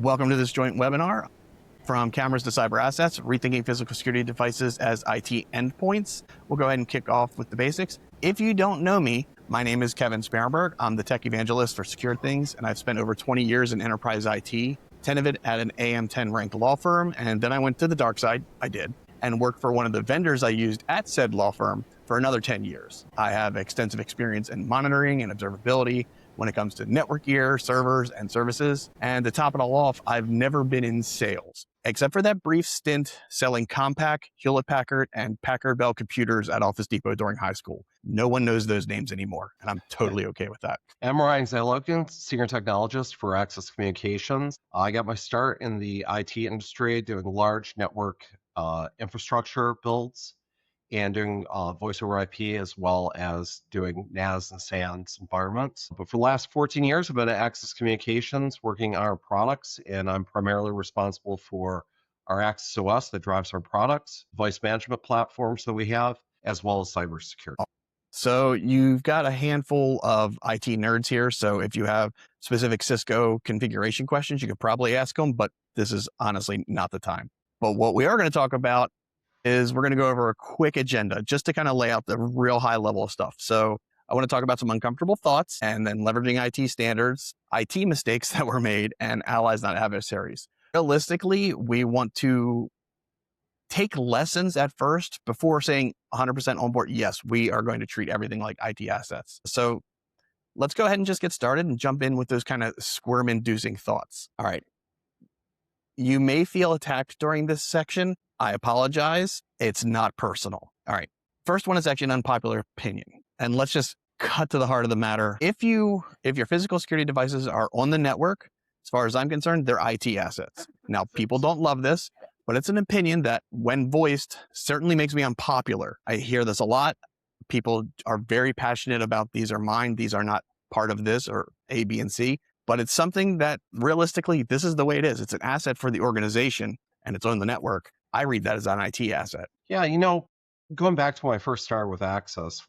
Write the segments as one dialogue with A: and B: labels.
A: Welcome to this joint webinar from cameras to cyber assets, rethinking physical security devices as IT endpoints. We'll go ahead and kick off with the basics. If you don't know me, my name is Kevin Sparenberg. I'm the tech evangelist for SecuriThings, and I've spent over 20 years in enterprise IT, 10 of it at an AM10 ranked law firm, and then I went to the dark side, and worked for one of the vendors I used at said law firm for another 10 years. I have extensive experience in monitoring and observability when it comes to network gear, servers, and services. And to top it all off, I've never been in sales, except for that brief stint selling Compaq, Hewlett-Packard, and Packard Bell computers at Office Depot during high school. No one knows those names anymore, and I'm totally okay with that.
B: I'm Ryan Zalokin, Senior Technologist for Axis Communications. I got my start in the IT industry doing large network infrastructure builds and doing voice over IP, as well as doing NAS and SANs environments. But for the last 14 years, I've been at Axis Communications working on our products, and I'm primarily responsible for our Axis OS that drives our products, voice management platforms that we have, as well as cybersecurity.
A: So you've got a handful of IT nerds here. So if you have specific Cisco configuration questions, you could probably ask them, but this is honestly not the time. But what we are going to talk about is we're going to go over a quick agenda just to kind of lay out the real high level of stuff. So I want to talk about some uncomfortable thoughts and then leveraging IT standards, IT mistakes that were made, and allies, not adversaries. Realistically, we want to take lessons at first before saying 100% on board. Yes, we are going to treat everything like IT assets. So let's go ahead and just get started and jump in with those kind of squirm-inducing thoughts. All right. You may feel attacked during this section. I apologize. It's not personal. All right. First one is actually an unpopular opinion. And let's just cut to the heart of the matter. If your physical security devices are on the network, as far as I'm concerned, they're IT assets. Now, people don't love this, but it's an opinion that, when voiced, certainly makes me unpopular. I hear this a lot. People are very passionate about, these are mine, these are not part of this, or A, B, and C. But it's something that, realistically, this is the way it is. It's an asset for the organization, and it's on the network. I read that as an IT asset.
B: Yeah, going back to when I first started with Access,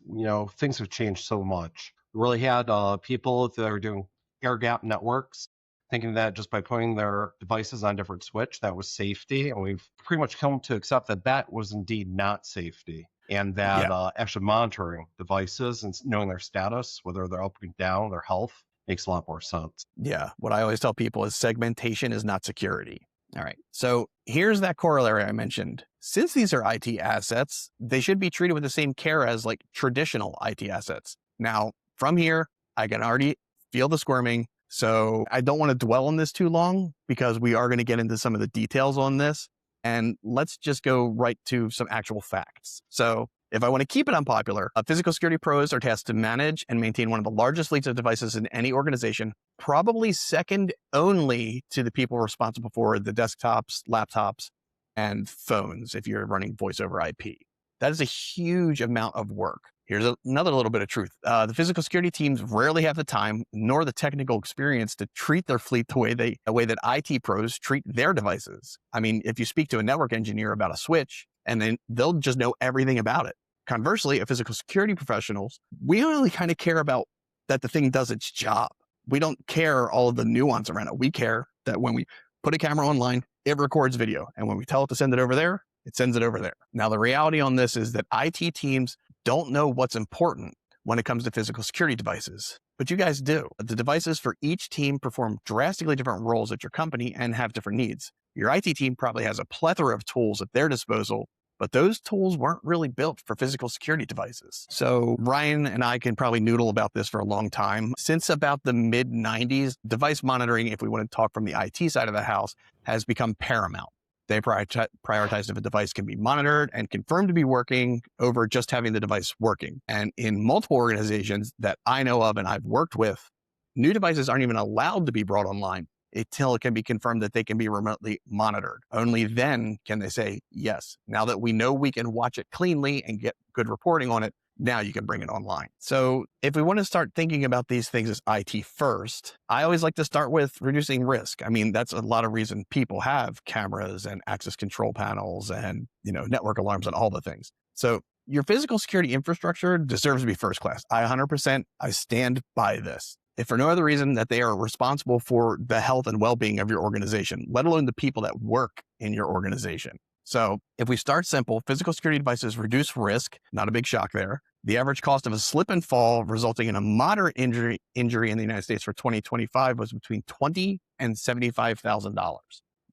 B: things have changed so much. We really had people that are doing air gap networks, thinking that just by putting their devices on different switch, that was safety. And we've pretty much come to accept that that was indeed not safety. And that actually monitoring devices and knowing their status, whether they're up and down, their health, makes a lot more sense.
A: Yeah. What I always tell people is segmentation is not security. All right. So here's that corollary I mentioned. Since these are IT assets, they should be treated with the same care as like traditional IT assets. Now, from here, I can already feel the squirming. So I don't want to dwell on this too long, because we are going to get into some of the details on this. And let's just go right to some actual facts. So if I want to keep it unpopular, physical security pros are tasked to manage and maintain one of the largest fleets of devices in any organization, probably second only to the people responsible for the desktops, laptops, and phones if you're running voice over IP. That is a huge amount of work. Here's another little bit of truth. The physical security teams rarely have the time nor the technical experience to treat their fleet the way that IT pros treat their devices. I mean, if you speak to a network engineer about a switch, and then they'll just know everything about it. Conversely, as physical security professionals, we only kind of care about that the thing does its job. We don't care all of the nuance around it. We care that when we put a camera online, it records video. And when we tell it to send it over there, it sends it over there. Now, the reality on this is that IT teams don't know what's important when it comes to physical security devices, but you guys do. The devices for each team perform drastically different roles at your company and have different needs. Your IT team probably has a plethora of tools at their disposal, but those tools weren't really built for physical security devices. So Ryan and I can probably noodle about this for a long time. Since about the mid-90s, device monitoring, if we want to talk from the IT side of the house, has become paramount. They prioritize if a device can be monitored and confirmed to be working over just having the device working. And in multiple organizations that I know of and I've worked with, new devices aren't even allowed to be brought online until it can be confirmed that they can be remotely monitored. Only then can they say, yes, now that we know we can watch it cleanly and get good reporting on it, now you can bring it online. So if we want to start thinking about these things as IT first, I always like to start with reducing risk. I mean, that's a lot of reason people have cameras and access control panels and, network alarms and all the things. So your physical security infrastructure deserves to be first class. I stand by this. if for no other reason that they are responsible for the health and well-being of your organization, let alone the people that work in your organization. So if we start simple, physical security devices reduce risk, not a big shock there. The average cost of a slip and fall resulting in a moderate injury in the United States for 2025 was between $20,000 and $75,000.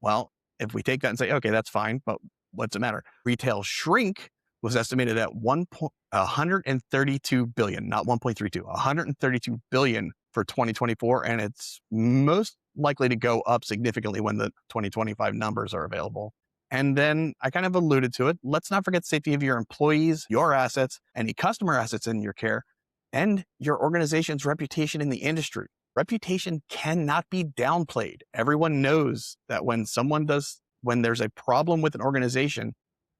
A: Well, if we take that and say, okay, that's fine, but what's the matter? Retail shrink was estimated at 132 billion, not 1.32, 132 billion for 2024, and it's most likely to go up significantly when the 2025 numbers are available. And then I kind of alluded to it. Let's not forget safety of your employees, your assets, any customer assets in your care, and your organization's reputation in the industry. Reputation cannot be downplayed. Everyone knows that when there's a problem with an organization,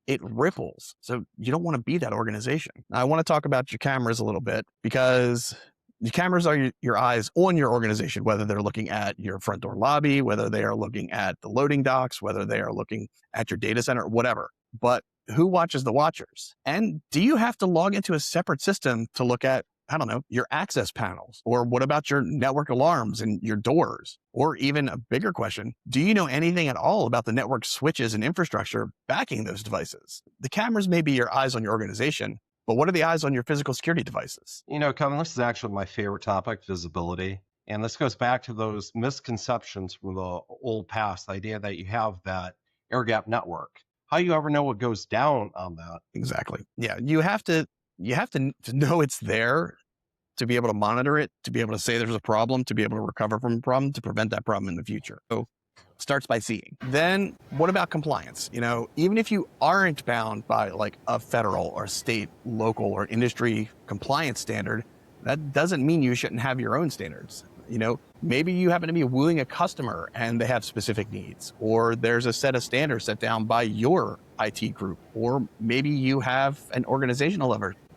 A: it ripples. So you don't want to be that organization. Now, I want to talk about your cameras a little bit, because the cameras are your eyes on your organization, whether they're looking at your front door lobby, whether they are looking at the loading docks, whether they are looking at your data center, whatever. But who watches the watchers? And do you have to log into a separate system to look at, I don't know, your access panels? Or what about your network alarms and your doors? Or even a bigger question, do you know anything at all about the network switches and infrastructure backing those devices? The cameras may be your eyes on your organization, but what are the eyes on your physical security devices?
B: Kevin, this is actually my favorite topic, visibility. And this goes back to those misconceptions from the old past, the idea that you have that air gap network. How do you ever know what goes down on that?
A: Exactly. Yeah, you have to know it's there to be able to monitor it, to be able to say there's a problem, to be able to recover from a problem, to prevent that problem in the future. So starts by seeing. Then what about compliance? Even if you aren't bound by like a federal or state, local or industry compliance standard, that doesn't mean you shouldn't have your own standards. Maybe you happen to be wooing a customer and they have specific needs, or there's a set of standards set down by your IT group, or maybe you have an organizational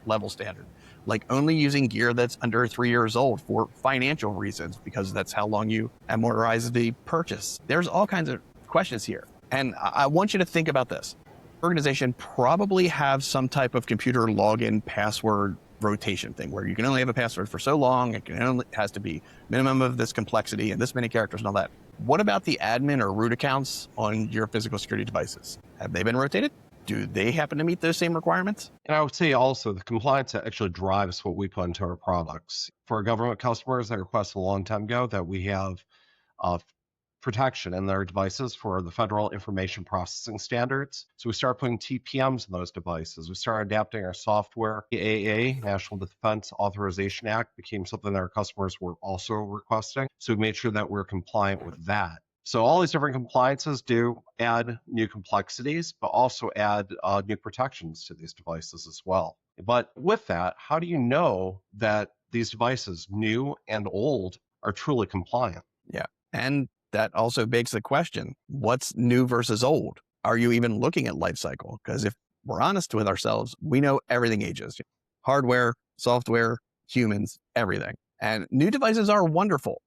A: level standard, like only using gear that's under 3 years old for financial reasons, because that's how long you amortize the purchase. There's all kinds of questions here. And I want you to think about this. Organization probably have some type of computer login password rotation thing where you can only have a password for so long. It has to be minimum of this complexity and this many characters and all that. What about the admin or root accounts on your physical security devices? Have they been rotated? Do they happen to meet those same requirements?
B: And I would say also the compliance that actually drives what we put into our products. For our government customers, they requested a long time ago that we have protection in their devices for the federal information processing standards. So we started putting TPMs in those devices. We started adapting our software. The AA, National Defense Authorization Act, became something that our customers were also requesting. So we made sure that we're compliant with that. So all these different compliances do add new complexities, but also add new protections to these devices as well. But with that, how do you know that these devices, new and old, are truly compliant?
A: Yeah. And that also begs the question, what's new versus old? Are you even looking at lifecycle? Because if we're honest with ourselves, we know everything ages. Hardware, software, humans, everything. And new devices are wonderful,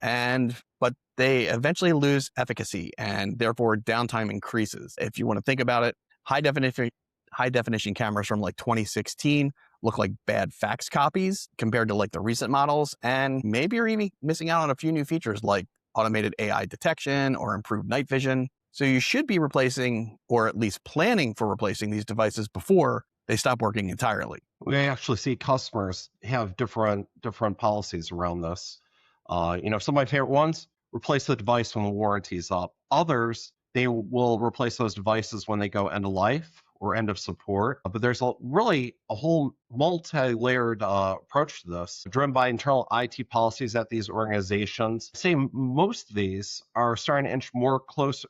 A: but they eventually lose efficacy and therefore downtime increases. If you want to think about it, high definition cameras from like 2016 look like bad fax copies compared to like the recent models. And maybe you're even missing out on a few new features like automated AI detection or improved night vision. So you should be replacing, or at least planning for replacing, these devices before they stop working entirely.
B: We actually see customers have different policies around this. Some of my favorite ones, replace the device when the warranty's up. Others, they will replace those devices when they go end of life or end of support. But there's really a whole multi-layered approach to this, driven by internal IT policies at these organizations. I'd say most of these are starting to inch more closer,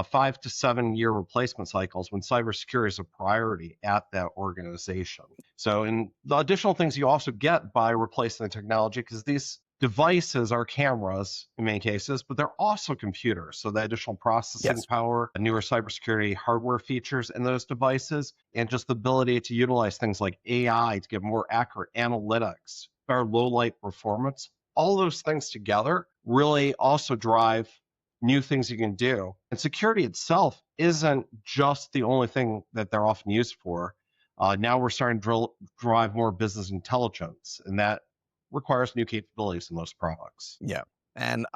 B: 5 to 7 year replacement cycles when cybersecurity is a priority at that organization. So, and the additional things you also get by replacing the technology, because these devices are cameras in many cases, but they're also computers. So the additional processing power, newer cybersecurity hardware features in those devices, and just the ability to utilize things like AI to get more accurate analytics, better low light performance, all those things together really also drive new things you can do. And security itself isn't just the only thing that they're often used for. Now we're starting to drive more business intelligence, and that requires new capabilities in most products.
A: Yeah. And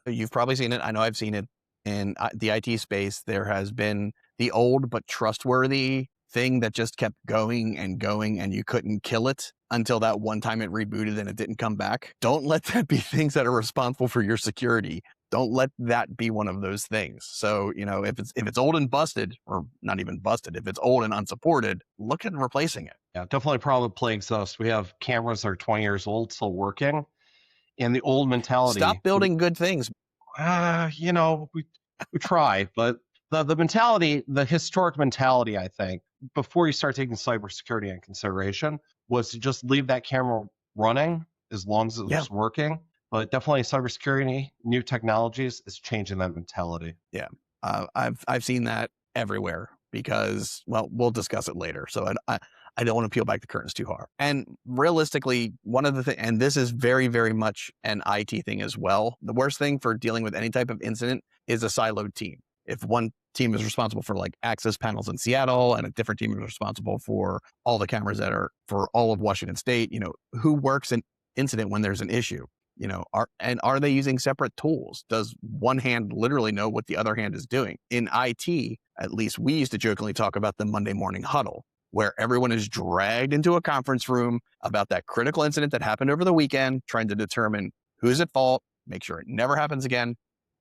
A: you've probably seen it. I know I've seen it in the IT space. There has been the old but trustworthy thing that just kept going and going, and you couldn't kill it until that one time it rebooted and it didn't come back. Don't let that be things that are responsible for your security. Don't let that be one of those things. So, if it's old and busted, or not even busted, if it's old and unsupported, look at replacing it.
B: Yeah, definitely a problem that plagues us. We have cameras that are 20 years old still working, and the old mentality.
A: Stop building good things.
B: We try, but the mentality, the historic mentality, I think, before you start taking cybersecurity into consideration, was to just leave that camera running as long as it
A: Yeah.
B: was working. But definitely cybersecurity, new technologies is changing that mentality.
A: Yeah. I've seen that everywhere because, well, we'll discuss it later. So I don't want to peel back the curtains too hard. And realistically, one of the things, and this is very, very much an IT thing as well. The worst thing for dealing with any type of incident is a siloed team. If one team is responsible for like access panels in Seattle and a different team is responsible for all the cameras that are for all of Washington State, who works an incident when there's an issue? Are they using separate tools? Does one hand literally know what the other hand is doing? In IT, at least we used to jokingly talk about the Monday morning huddle, where everyone is dragged into a conference room about that critical incident that happened over the weekend, trying to determine who's at fault, make sure it never happens again.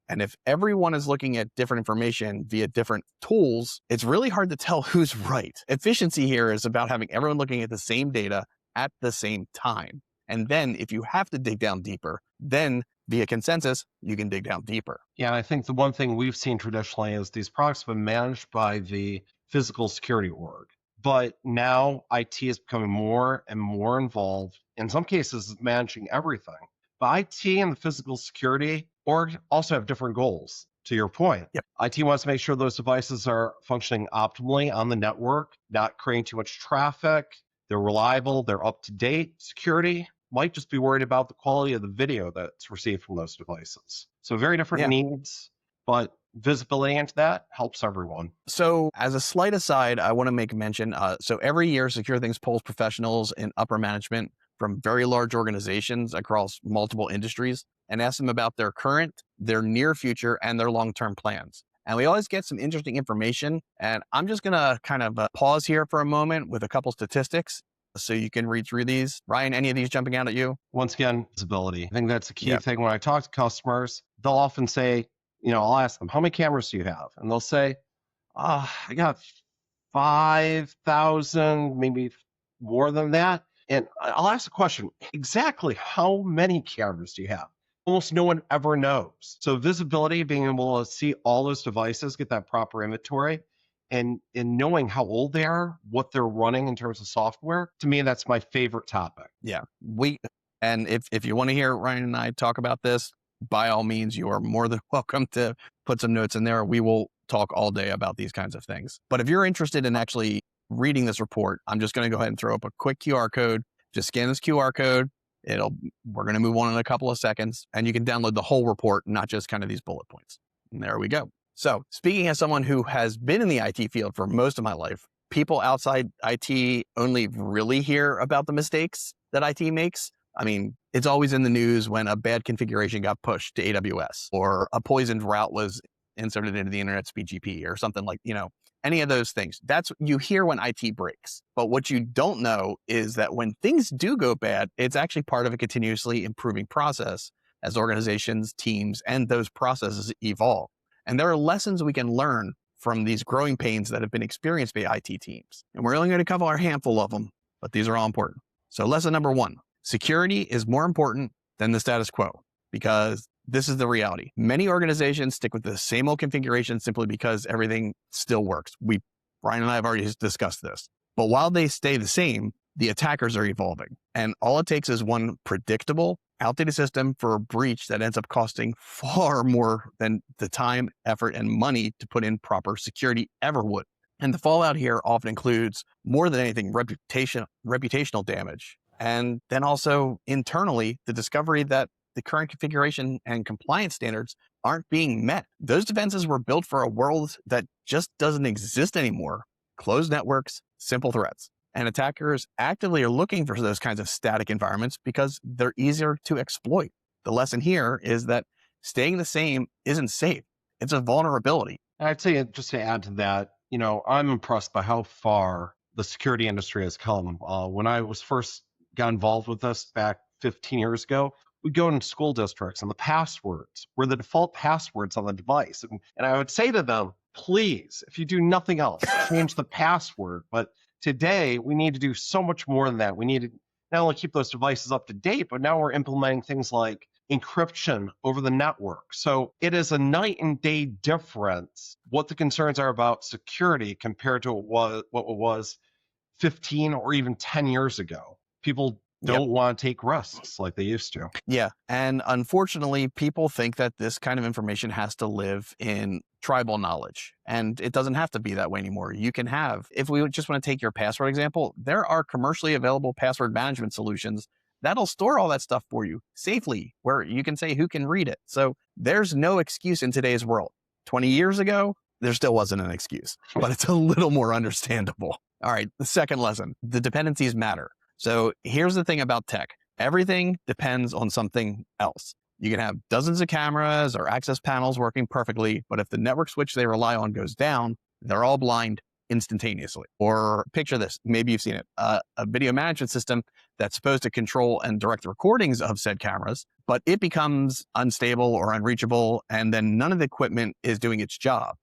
A: And if everyone is looking at different information via different tools, it's really hard to tell who's right. Efficiency here is about having everyone looking at the same data at the same time. And then if you have to dig down deeper, then via consensus, you can dig down deeper.
B: Yeah, I think the one thing we've seen traditionally is these products have been managed by the physical security org. But now IT is becoming more and more involved, in some cases, managing everything. But IT and the physical security org also have different goals, to your point.
A: Yep.
B: IT wants to make sure those devices are functioning optimally on the network, not creating too much traffic, they're reliable, they're up to date. Security might just be worried about the quality of the video that's received from those devices. So very different needs, but visibility into that helps everyone.
A: So as a slight aside, I want to make mention, so every year SecuriThings polls professionals in upper management from very large organizations across multiple industries and asks them about their current, their near future, and their long-term plans. And we always get some interesting information. And I'm just going to kind of pause here for a moment with a couple statistics so you can read through these. Ryan, any of these jumping out at you?
B: Once again, visibility. I think that's a key thing. When I talk to customers, they'll often say, I'll ask them, how many cameras do you have? And they'll say, I got 5,000, maybe more than that. And I'll ask the question, exactly how many cameras do you have? Almost no one ever knows. So visibility, being able to see all those devices, get that proper inventory, and knowing how old they are, what they're running in terms of software, to me, that's my favorite topic.
A: Yeah. And if you want to hear Ryan and I talk about this, by all means, you are more than welcome to put some notes in there. We will talk all day about these kinds of things. But if you're interested in actually reading this report, I'm just going to go ahead and throw up a quick QR code. Just scan this QR code. We're going to move on in a couple of seconds, and you can download the whole report, not just kind of these bullet points. And there we go. So speaking as someone who has been in the IT field for most of my life, people outside IT only really hear about the mistakes that IT makes. I mean, it's always in the news when a bad configuration got pushed to AWS or a poisoned route was inserted into the internet speed GP or something like, any of those things. That's what you hear when IT breaks. But what you don't know is that when things do go bad, it's actually part of a continuously improving process as organizations, teams, and those processes evolve. And there are lessons we can learn from these growing pains that have been experienced by IT teams. And we're only going to cover a handful of them, but these are all important. So lesson number 1, security is more important than the status quo, because this is the reality. Many organizations stick with the same old configuration simply because everything still works. Brian and I have already discussed this. But while they stay the same, the attackers are evolving. And all it takes is one predictable, outdated system for a breach that ends up costing far more than the time, effort, and money to put in proper security ever would. And the fallout here often includes, more than anything, reputational damage. And then also internally, the discovery that the current configuration and compliance standards aren't being met. Those defenses were built for a world that just doesn't exist anymore. Closed networks, simple threats. And attackers actively are looking for those kinds of static environments because they're easier to exploit. The lesson here is that staying the same isn't safe. It's a vulnerability.
B: And I'd say, just to add to that, I'm impressed by how far the security industry has come. When I was first got involved with this back 15 years ago, we'd go into school districts and the passwords were the default passwords on the device. And I would say to them, please, if you do nothing else, change the password. But today, we need to do so much more than that. We need to not only keep those devices up to date, but now we're implementing things like encryption over the network. So it is a night and day difference what the concerns are about security compared to what it was 15 or even 10 years ago. People don't want to take risks like they used to.
A: Yeah. And unfortunately, people think that this kind of information has to live in tribal knowledge. And it doesn't have to be that way anymore. You can have, if we just want to take your password example, there are commercially available password management solutions that'll store all that stuff for you safely, where you can say who can read it. So there's no excuse in today's world. 20 years ago, there still wasn't an excuse, but it's a little more understandable. All right, the second lesson, the dependencies matter. So here's the thing about tech. Everything depends on something else. You can have dozens of cameras or access panels working perfectly, but if the network switch they rely on goes down, they're all blind instantaneously. Or picture this, maybe you've seen it, a video management system that's supposed to control and direct the recordings of said cameras, but it becomes unstable or unreachable, and then none of the equipment is doing its job.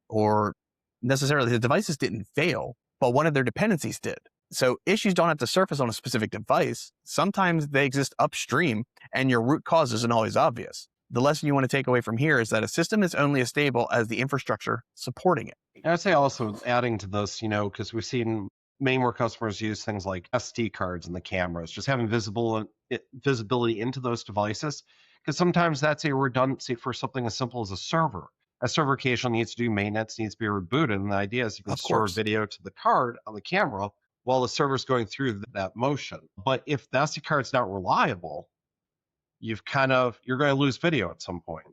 A: Or necessarily the devices didn't fail, but one of their dependencies did. So issues don't have to surface on a specific device. Sometimes they exist upstream and your root cause isn't always obvious. The lesson you want to take away from here is that a system is only as stable as the infrastructure supporting it.
B: And I'd say also adding to this, because we've seen many more customers use things like SD cards in the cameras, just having visibility into those devices, because sometimes that's a redundancy for something as simple as a server. A server occasionally needs to do maintenance, needs to be rebooted, and the idea is you can store video to the card on the camera while the server's going through that motion. But if the SD card's not reliable, you're going to lose video at some point.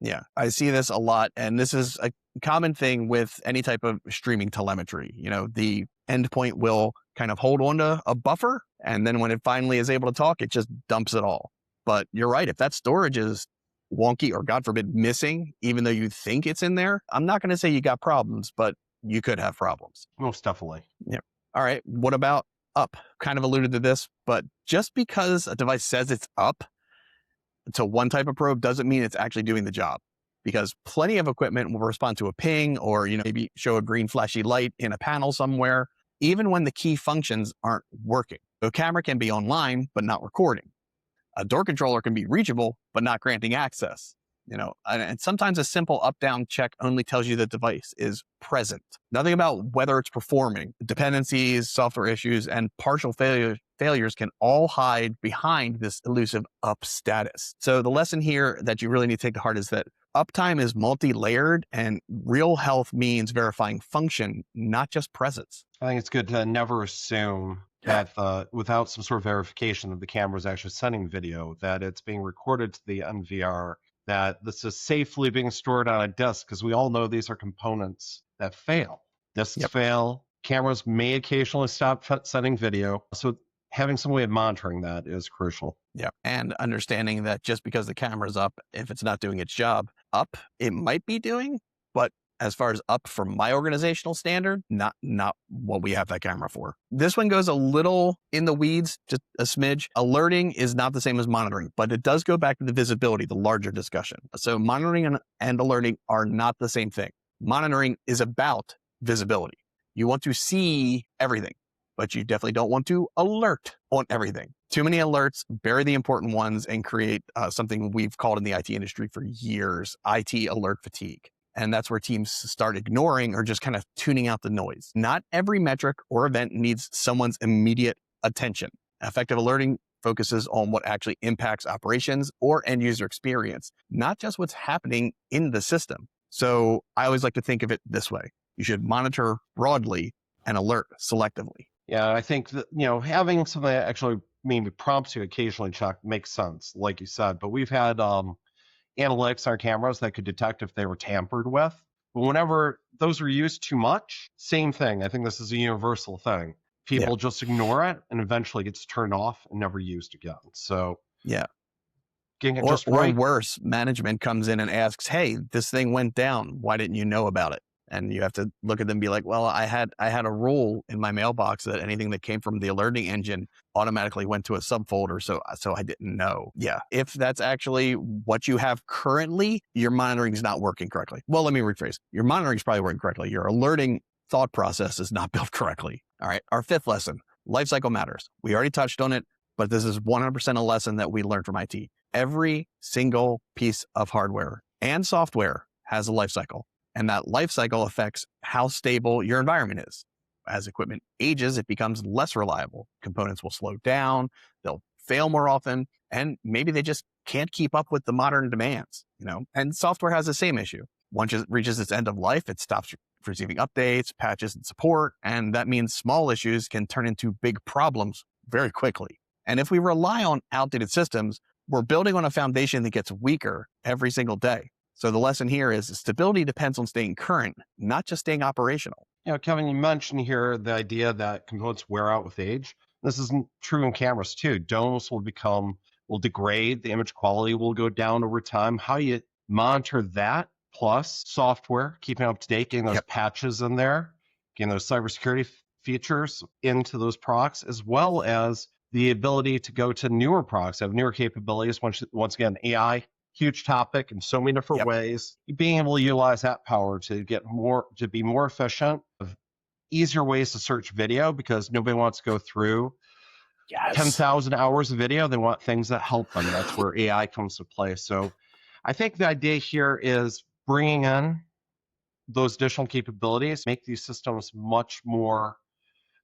A: Yeah, I see this a lot, and this is a common thing with any type of streaming telemetry. The endpoint will kind of hold on to a buffer, and then when it finally is able to talk, it just dumps it all. But you're right, if that storage is wonky or, God forbid, missing, even though you think it's in there, I'm not going to say you got problems, but you could have problems.
B: Most definitely.
A: Yeah. All right, what about up? Kind of alluded to this, but just because a device says it's up to one type of probe doesn't mean it's actually doing the job, because plenty of equipment will respond to a ping or, maybe show a green flashy light in a panel somewhere, even when the key functions aren't working. A camera can be online, but not recording. A door controller can be reachable, but not granting access. And sometimes a simple up-down check only tells you the device is present. Nothing about whether it's performing. Dependencies, software issues, and partial failures can all hide behind this elusive up status. So the lesson here that you really need to take to heart is that uptime is multi-layered, and real health means verifying function, not just presence.
B: I think it's good to never assume that without some sort of verification that the camera is actually sending video, that it's being recorded to the NVR, that this is safely being stored on a disk, because we all know these are components that fail. Disks fail. Cameras may occasionally stop sending video. So having some way of monitoring that is crucial.
A: Yeah. And understanding that just because the camera's up, if it's not doing its job, it might be doing, but as far as up from my organizational standard, not what we have that camera for. This one goes a little in the weeds, just a smidge. Alerting is not the same as monitoring, but it does go back to the visibility, the larger discussion. So monitoring and alerting are not the same thing. Monitoring is about visibility. You want to see everything, but you definitely don't want to alert on everything. Too many alerts, bury the important ones, and create something we've called in the IT industry for years, IT alert fatigue. And that's where teams start ignoring or just kind of tuning out the noise. Not every metric or event needs someone's immediate attention. Effective alerting focuses on what actually impacts operations or end user experience, not just what's happening in the system. So I always like to think of it this way. You should monitor broadly and alert selectively.
B: Yeah, I think that, having something that actually maybe prompts you occasionally check makes sense, like you said. But we've had analytics on our cameras that could detect if they were tampered with. But whenever those are used too much, same thing. I think this is a universal thing. People just ignore it and eventually gets turned off and never used again. So
A: Yeah.
B: getting it
A: Or,
B: just right.
A: worse, management comes in and asks, "Hey, this thing went down. Why didn't you know about it?" And you have to look at them and be like, "Well, I had a rule in my mailbox that anything that came from the alerting engine automatically went to a subfolder, so I didn't know." Yeah, if that's actually what you have currently, your monitoring is not working correctly. Well, let me rephrase: your monitoring is probably working correctly. Your alerting thought process is not built correctly. All right, our fifth lesson: lifecycle matters. We already touched on it, but this is 100% a lesson that we learned from IT. Every single piece of hardware and software has a life cycle, and that life cycle affects how stable your environment is. As equipment ages, it becomes less reliable. Components will slow down, they'll fail more often, and maybe they just can't keep up with the modern demands, And software has the same issue. Once it reaches its end of life, it stops receiving updates, patches, and support, and that means small issues can turn into big problems very quickly. And if we rely on outdated systems, we're building on a foundation that gets weaker every single day. So the lesson here is stability depends on staying current, not just staying operational.
B: Kevin, you mentioned here the idea that components wear out with age. This is true in cameras too. Domes will degrade, the image quality will go down over time. How you monitor that, plus software, keeping up to date, getting those patches in there, getting those cybersecurity features into those products, as well as the ability to go to newer products, have newer capabilities. Once again, AI, huge topic in so many different ways. Being able to utilize that power to be more efficient, easier ways to search video, because nobody wants to go through 10,000 hours of video. They want things that help them. That's where AI comes to play. So I think the idea here is bringing in those additional capabilities, make these systems much more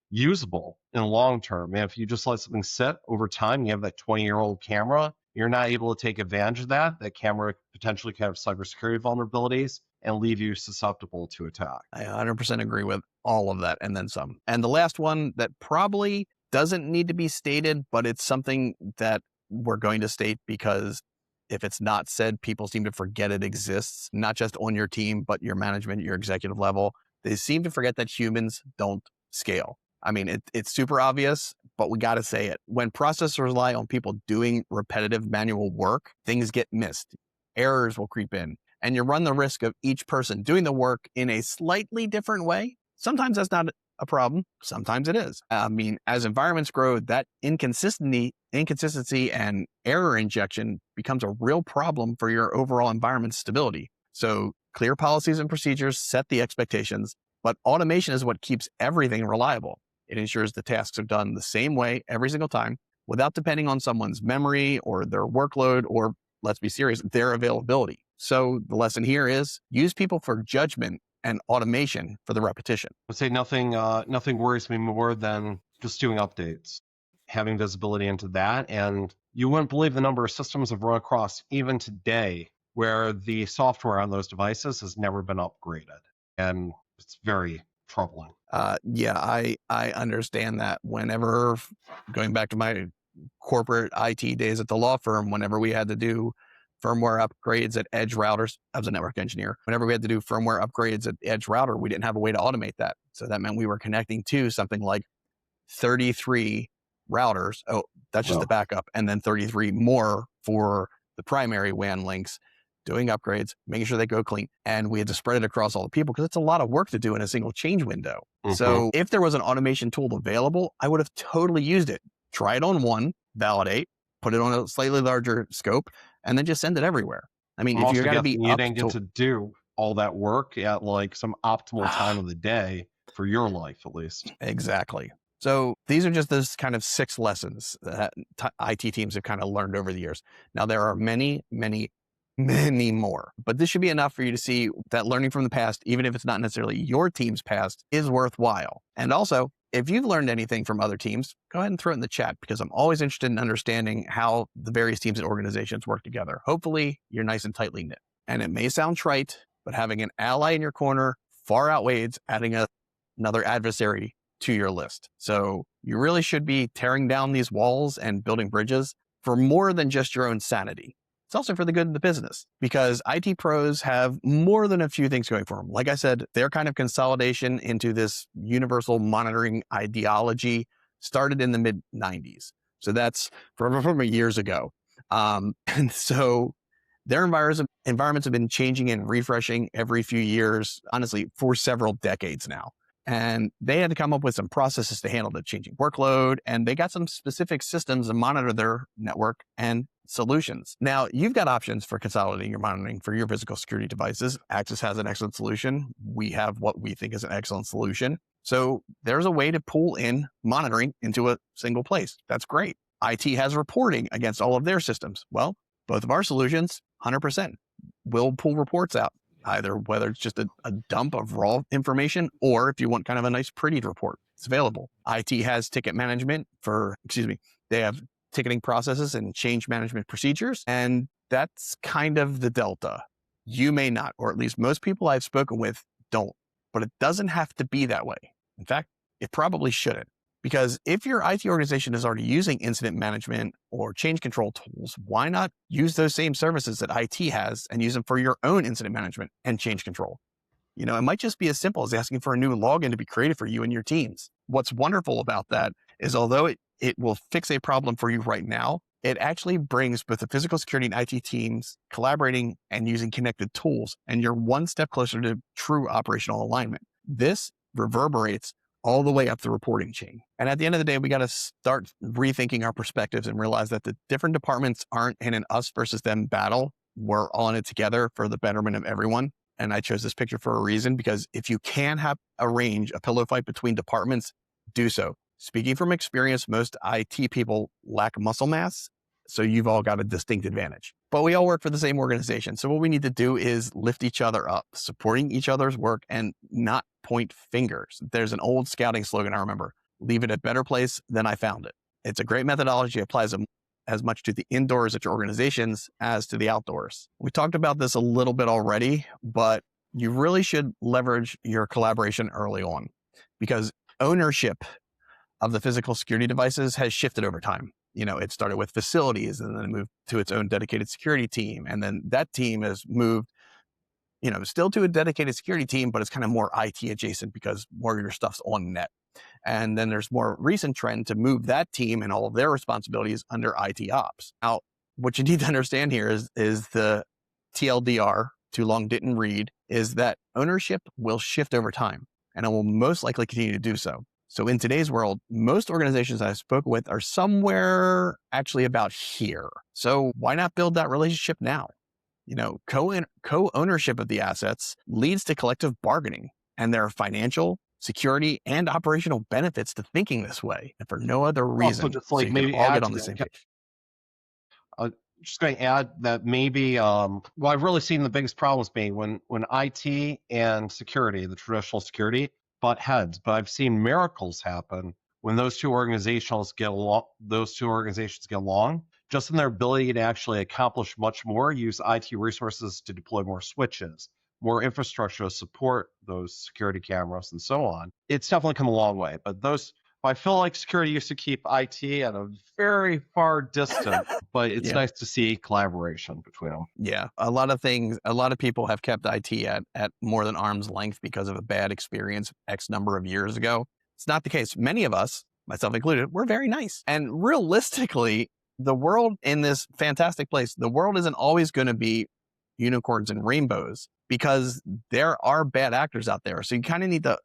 B: usable in the long term. And if you just let something sit over time, you have that 20-year-old camera, you're not able to take advantage of that. That camera potentially can have cybersecurity vulnerabilities and leave you susceptible to attack.
A: I 100% agree with all of that and then some. And the last one that probably doesn't need to be stated, but it's something that we're going to state because if it's not said, people seem to forget it exists, not just on your team, but your management, your executive level. They seem to forget that humans don't scale. I mean, it's super obvious, but we got to say it. When processes rely on people doing repetitive manual work, things get missed. Errors will creep in, and you run the risk of each person doing the work in a slightly different way. Sometimes that's not a problem. Sometimes it is. I mean, as environments grow, that inconsistency and error injection becomes a real problem for your overall environment stability. So clear policies and procedures set the expectations, but automation is what keeps everything reliable. It ensures the tasks are done the same way every single time without depending on someone's memory or their workload or, let's be serious, their availability. So the lesson here is use people for judgment and automation for the repetition.
B: I'd say nothing worries me more than just doing updates, having visibility into that. And you wouldn't believe the number of systems I've run across even today where the software on those devices has never been upgraded. And it's very troubling.
A: I understand that. Whenever, going back to my corporate IT days at the law firm, whenever we had to do firmware upgrades at edge routers, I was a network engineer. Whenever we had to do firmware upgrades at edge router, we didn't have a way to automate that. So that meant we were connecting to something like 33 routers. Oh, that's just the backup. And then 33 more for the primary WAN links, doing upgrades, making sure they go clean. And we had to spread it across all the people because it's a lot of work to do in a single change window. So if there was an automation tool available, I would have totally used it. Try it on one, validate, put it on a slightly larger scope, and then just send it everywhere. I mean, if you're going to be
B: you didn't get to do all that work at like some optimal time of the day for your life, at least.
A: Exactly. So these are just those kind of 6 lessons that IT teams have kind of learned over the years. Now, there are many, many, many more, but this should be enough for you to see that learning from the past, even if it's not necessarily your team's past, is worthwhile. And also, if you've learned anything from other teams, go ahead and throw it in the chat because I'm always interested in understanding how the various teams and organizations work together. Hopefully, you're nice and tightly knit. And it may sound trite, but having an ally in your corner far outweighs adding another adversary to your list. So you really should be tearing down these walls and building bridges for more than just your own sanity. It's also for the good of the business because IT pros have more than a few things going for them. Like I said, their kind of consolidation into this universal monitoring ideology started in the mid 90s. So that's from years ago. And so their environments have been changing and refreshing every few years, honestly, for several decades now. And they had to come up with some processes to handle the changing workload. And they got some specific systems to monitor their network and solutions. Now, you've got options for consolidating your monitoring for your physical security devices. Axis has an excellent solution. We have what we think is an excellent solution. So there's a way to pull in monitoring into a single place. That's great. IT has reporting against all of their systems. Well, both of our solutions, 100%, will pull reports out, either whether it's just a dump of raw information or if you want kind of a nice prettied report, it's available. IT has ticket management they have ticketing processes and change management procedures. And that's kind of the delta. You may not, or at least most people I've spoken with don't, but it doesn't have to be that way. In fact, it probably shouldn't. Because if your IT organization is already using incident management or change control tools, why not use those same services that IT has and use them for your own incident management and change control? It might just be as simple as asking for a new login to be created for you and your teams. What's wonderful about that is although it will fix a problem for you right now, it actually brings both the physical security and IT teams collaborating and using connected tools, and you're one step closer to true operational alignment. This reverberates all the way up the reporting chain. And at the end of the day, we got to start rethinking our perspectives and realize that the different departments aren't in an us versus them battle. We're all in it together for the betterment of everyone. And I chose this picture for a reason, because if you can have a pillow fight between departments, do so. Speaking from experience, most IT people lack muscle mass, so you've all got a distinct advantage. But we all work for the same organization. So what we need to do is lift each other up, supporting each other's work and not point fingers. There's an old scouting slogan I remember: leave it a better place than I found it. It's a great methodology, applies as much to the indoors at your organizations as to the outdoors. We talked about this a little bit already, but you really should leverage your collaboration early on, because ownership of the physical security devices has shifted over time. It started with facilities and then moved to its own dedicated security team. And then that team has moved, still to a dedicated security team, but it's kind of more IT adjacent because more of your stuff's on net. And then there's more recent trend to move that team and all of their responsibilities under IT ops. Now, what you need to understand here is the TLDR, too long didn't read, is that ownership will shift over time, and it will most likely continue to do so. So in today's world, most organizations I've spoken with are somewhere actually about here. So why not build that relationship now? Co-ownership of the assets leads to collective bargaining, and there are financial, security, and operational benefits to thinking this way, and for no other reason.
B: Also, just
A: So
B: like
A: you can
B: maybe
A: all
B: add
A: get
B: to
A: on the
B: that.
A: same page.
B: Just going to add that maybe, I've really seen the biggest problems being when IT and security, the traditional security, butt heads. But I've seen miracles happen when those two organizations get along. Just in their ability to actually accomplish much more, use IT resources to deploy more switches, more infrastructure to support those security cameras, and so on. It's definitely come a long way. But I feel like security used to keep IT at a very far distance, but it's nice to see collaboration between them.
A: Yeah, a lot of people have kept IT at more than arm's length because of a bad experience X number of years ago. It's not the case. Many of us, myself included, we're very nice. And realistically, the world in this fantastic place, the world isn't always going to be unicorns and rainbows, because there are bad actors out there. So you kind of need to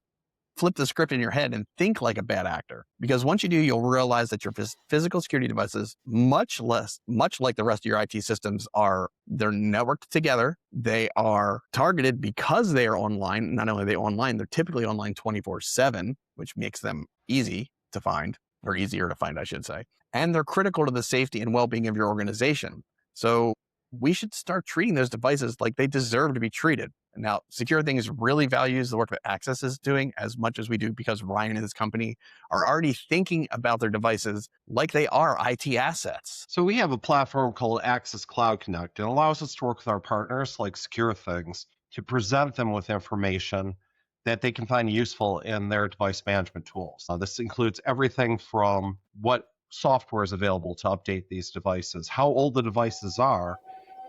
A: flip the script in your head and think like a bad actor, because once you do, you'll realize that your physical security devices, much like the rest of your IT systems, they're networked together. They are targeted because they are online. Not only are they online, they're typically online 24/7, which makes them easy to find, or easier to find, I should say. And they're critical to the safety and well-being of your organization. So we should start treating those devices like they deserve to be treated. Now, SecuriThings really values the work that Axis is doing as much as we do, because Ryan and his company are already thinking about their devices like they are IT assets.
B: So we have a platform called Axis Cloud Connect. It allows us to work with our partners like SecuriThings to present them with information that they can find useful in their device management tools. This includes everything from what software is available to update these devices, how old the devices are,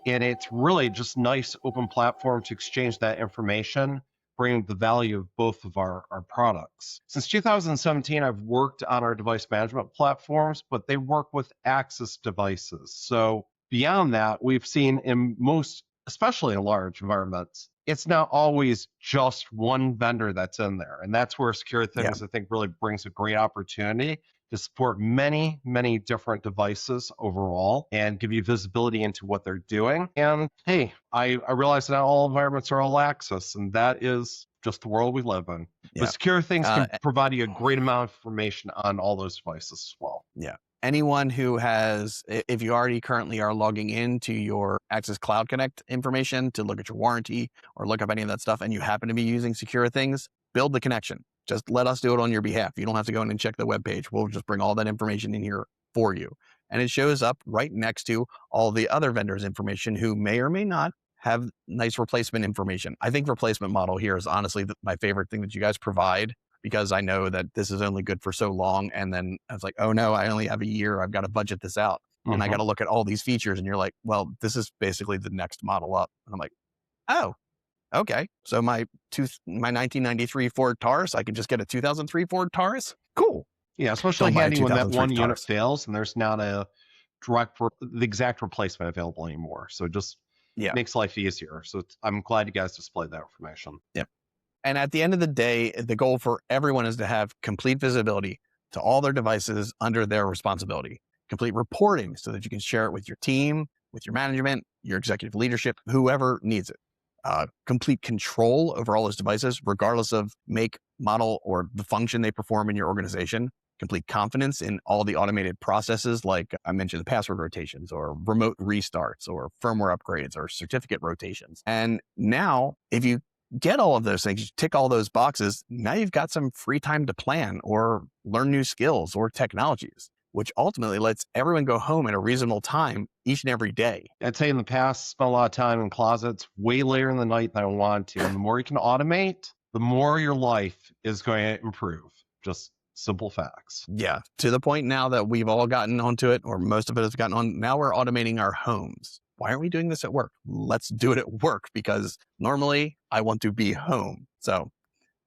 B: And it's really just nice open platform to exchange that information, bringing the value of both of our products. Since 2017, I've worked on our device management platforms, but they work with Axis devices. So beyond that, we've seen in most, especially in large environments, it's not always just one vendor that's in there. And that's where SecuriThings, I think, really brings a great opportunity to support many, many different devices overall and give you visibility into what they're doing. And hey, I realize that not all environments are all access, and that is just the world we live in.
A: Yeah.
B: But SecuriThings can provide you a great amount of information on all those devices as well.
A: Yeah. Anyone who has, if you already currently are logging into your Access Cloud Connect information to look at your warranty or look up any of that stuff, and you happen to be using SecuriThings, build the connection. Just let us do it on your behalf. You don't have to go in and check the webpage. We'll just bring all that information in here for you. And it shows up right next to all the other vendors' information who may or may not have nice replacement information. I think replacement model here is honestly my favorite thing that you guys provide, because I know that this is only good for so long. And then I was like, oh no, I only have a year. I've got to budget this out. And I got to look at all these features. And you're like, well, this is basically the next model up. And I'm like, oh, okay. So my 1993 Ford Taurus, I can just get a 2003 Ford Taurus. Cool.
B: Yeah, especially handy when that one unit fails and there's not a the exact replacement available anymore. So it just makes life easier. So I'm glad you guys displayed that information.
A: Yep. And at the end of the day, the goal for everyone is to have complete visibility to all their devices under their responsibility, complete reporting so that you can share it with your team, with your management, your executive leadership, whoever needs it. Complete control over all those devices, regardless of make, model, or the function they perform in your organization. Complete confidence in all the automated processes, like I mentioned, the password rotations or remote restarts or firmware upgrades or certificate rotations. And now, if you get all of those things, you tick all those boxes, now you've got some free time to plan or learn new skills or technologies, which ultimately lets everyone go home at a reasonable time each and every day.
B: I'd say in the past, spent a lot of time in closets way later in the night than I want to. And the more you can automate, the more your life is going to improve. Just simple facts.
A: Yeah. To the point now that we've all gotten onto it, or most of it has gotten on. Now we're automating our homes. Why aren't we doing this at work? Let's do it at work, because normally I want to be home. So,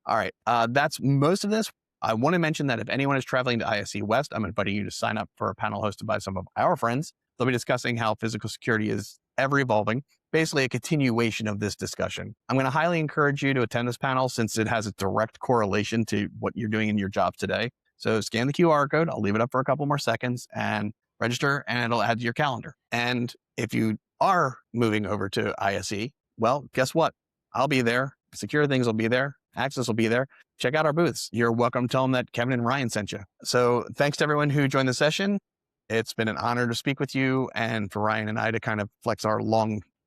A: all right. That's most of this. I want to mention that if anyone is traveling to ISC West, I'm inviting you to sign up for a panel hosted by some of our friends. They'll be discussing how physical security is ever evolving, basically a continuation of this discussion. I'm going to highly encourage you to attend this panel since it has a direct correlation to what you're doing in your job today. So scan the QR code. I'll leave it up for a couple more seconds and register, and it'll add to your calendar. And if you are moving over to ISC, well, guess what? I'll be there. SecuriThings will be there. Axis will be there. Check out our booths. You're welcome to tell them that Kevin and Ryan sent you. So thanks to everyone who joined the session. It's been an honor to speak with you, and for Ryan and I to kind of flex our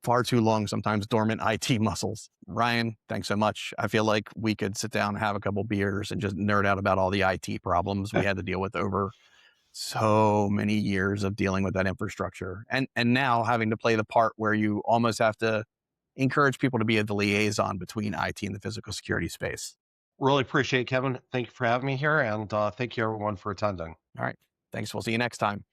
A: far too long, sometimes dormant IT muscles. Ryan, thanks so much. I feel like we could sit down and have a couple beers and just nerd out about all the IT problems we had to deal with over so many years of dealing with that infrastructure. And now having to play the part where you almost have to encourage people to be the liaison between IT and the physical security space.
B: Really appreciate it, Kevin. Thank you for having me here, and thank you everyone for attending.
A: All right. Thanks. We'll see you next time.